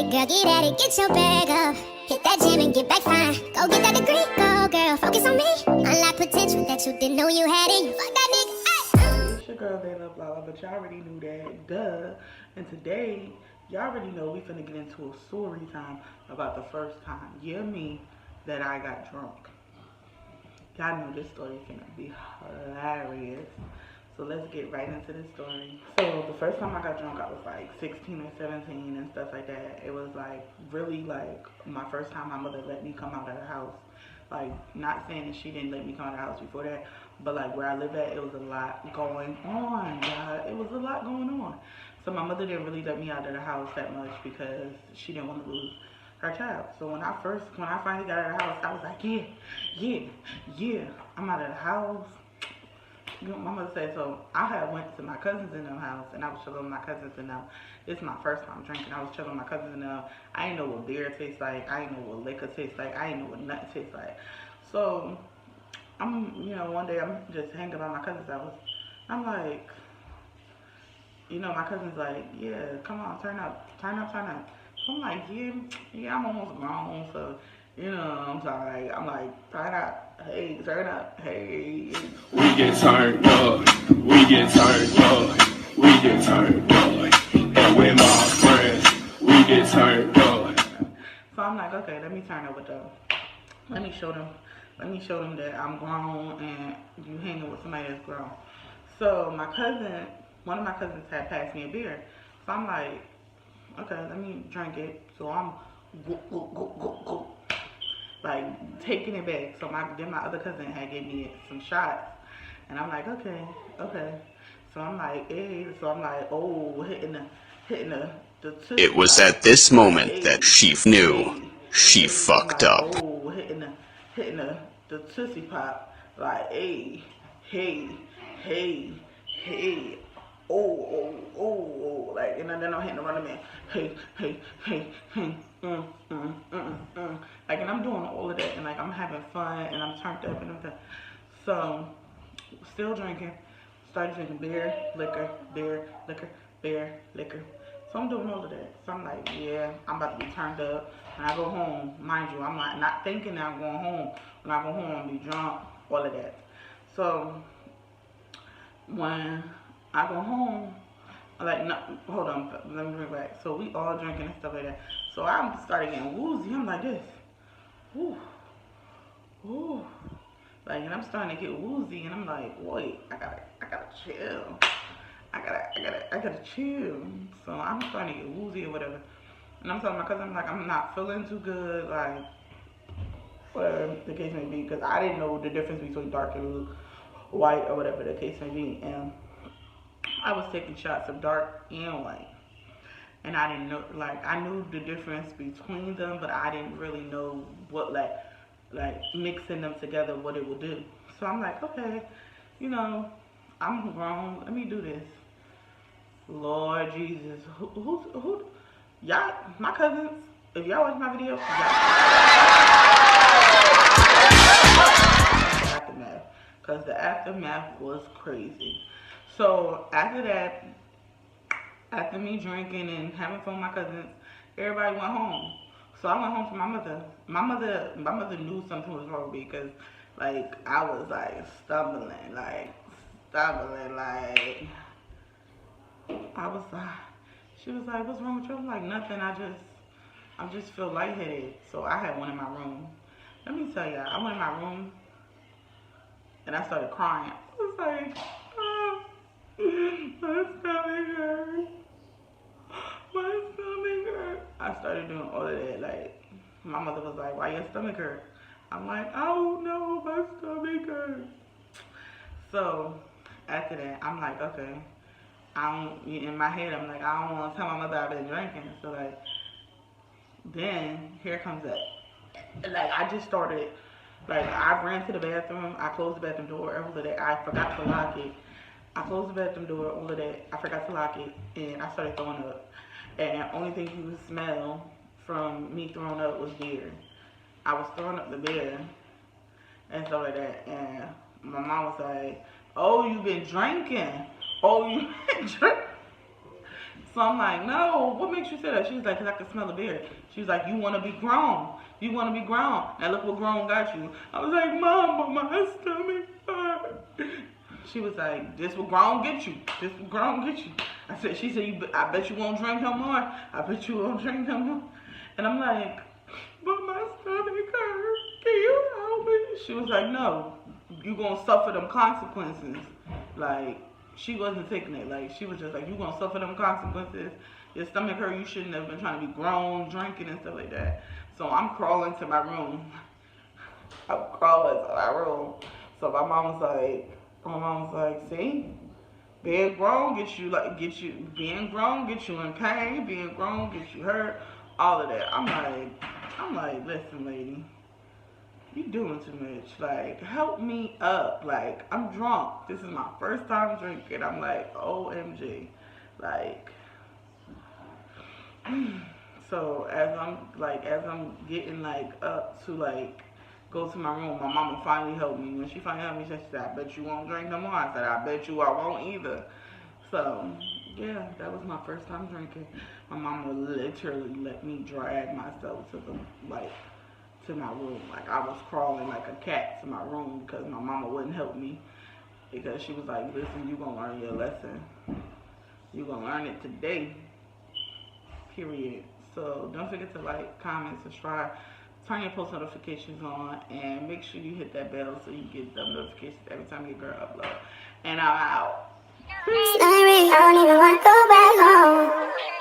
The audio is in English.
Girl, get at it, get your bag up. Hit that gym and get back fine. Go get that degree, go girl, focus on me. Unlock potential that you didn't know you had in you. Fuck that nigga, ay. It's your girl, Lala, but y'all already knew that, duh. And today, y'all already know we finna get into a story time about the first time, yeah, me, that I got drunk. Y'all know this story is finna be hilarious. So let's get right into the story. So the first time I got drunk, I was like 16 or 17 and stuff like that. It was like really like my first time my mother let me come out of the house. Like, not saying that she didn't let me come out of the house before that, but like where I live at, it was a lot going on, God. It was a lot going on. So my mother didn't really let me out of the house that much because she didn't want to lose her child. So when I finally got out of the house, I was like, yeah, I'm out of the house. You know, my mother said, so I had went to my cousins in their house, and I was chilling with my cousins in them. This is my first time drinking. I was chilling with my cousins in them. I didn't know what beer tastes like. I didn't know what liquor tastes like. I didn't know what nut tastes like. So, one day I'm just hanging by my cousin's house. I'm like, my cousin's like, yeah, come on, turn up. So I'm like, yeah, I'm almost grown, so, I'm sorry. I'm like, turn up. Hey, turn up. Hey. We get turned up. We get turned up. We get turned up. And with my friends, we get turned up. So I'm like, okay, let me turn over though. Let me show them that I'm grown and you hanging with somebody that's grown. So one of my cousins had passed me a beer. So I'm like, okay, let me drink it. So I'm go, like taking it back. So then my other cousin had gave me some shots, and I'm like, okay. So I'm like, hey. So I'm like, oh, hitting the. It was at this moment that she knew she fucked like, up. oh, hitting the tootsie pop, like, hey, oh, like, and then I'm hitting the running man, hey, like, and I'm doing all of that, and like, I'm having fun, and I'm turned up, and everything. So, still drinking, started drinking beer, liquor. So I'm doing all of that. So I'm like, yeah, I'm about to be turned up. When I go home, mind you, I'm like not thinking that I'm going home. When I go home, I'm be drunk, all of that. So when I go home, no, hold on, let me bring it back. So we all drinking and stuff like that. So I started getting woozy. I'm like this, ooh. Like, and I'm starting to get woozy, and I'm like, wait, I gotta chill. I gotta chill. So I'm starting to get woozy or whatever. And I'm telling my cousin, like, I'm not feeling too good, like, whatever the case may be, because I didn't know the difference between dark and white or whatever the case may be. And I was taking shots of dark and white. And I didn't know, like, I knew the difference between them, but I didn't really know what, like mixing them together, what it would do. So I'm like, okay, I'm grown, let me do this. Lord Jesus, who, y'all, my cousins, if y'all watch my video, aftermath, because the aftermath was crazy. So after that, after me drinking and having fun with my cousins, everybody went home. So I went home to my mother. My mother knew something was wrong with me because, like, I was like stumbling. I was like, she was like, what's wrong with you? I'm like, nothing. I just feel lightheaded. So I had one in my room. Let me tell y'all, I went in my room and I started crying. I was like, oh, my stomach hurts. My stomach hurt. I started doing all of that. Like, my mother was like, why your stomach hurt? I'm like, oh no, my stomach hurt. So after that, I'm like, okay. In my head, I'm like, I don't want to tell my mother I've been drinking. So like, then here comes that. Like, I just started, like, I ran to the bathroom. I closed the bathroom door. All of that. I forgot to lock it. I closed the bathroom door. All of that. I forgot to lock it. And I started throwing up. And the only thing you could smell from me throwing up was beer. I was throwing up the beer and stuff like that. And my mom was like, oh, you've been drinking. Oh, you been drinking. So I'm like, no, what makes you say that? She was like, because I can smell the beer. She was like, you want to be grown. You want to be grown. Now look what grown got you. I was like, Mom, my stomach hurt. She was like, this will grown get you. This will grown get you. She said, I bet you won't drink no more. I bet you won't drink no more. And I'm like, but my stomach hurt. Can you help me? She was like, no, you gonna suffer them consequences. Like, she wasn't taking it. Like, she was just like, you gonna suffer them consequences. Your stomach hurt. You shouldn't have been trying to be grown, drinking and stuff like that. So I'm crawling to my room. I'm crawling to my room. So my mom was like, see, being grown being grown gets you in pain, being grown gets you hurt, all of that. I'm like, listen, lady, you doing too much. Like, help me up. Like, I'm drunk. This is my first time drinking. I'm like, OMG. Like, so as I'm getting like up to like go to my room, my mama finally helped me. When she finally helped me, she said, I bet you won't drink no more. I said, I bet you I won't either. So yeah, that was my first time drinking. My mama literally let me drag myself to my room. Like, I was crawling like a cat to my room because my mama wouldn't help me, because she was like, listen, you gonna learn your lesson. You gonna learn it today. Period. So don't forget to like, comment, subscribe, turn your post notifications on, and make sure you hit that bell so you get the notifications every time your girl upload. And I'm out. Sorry, I don't even want to go back home.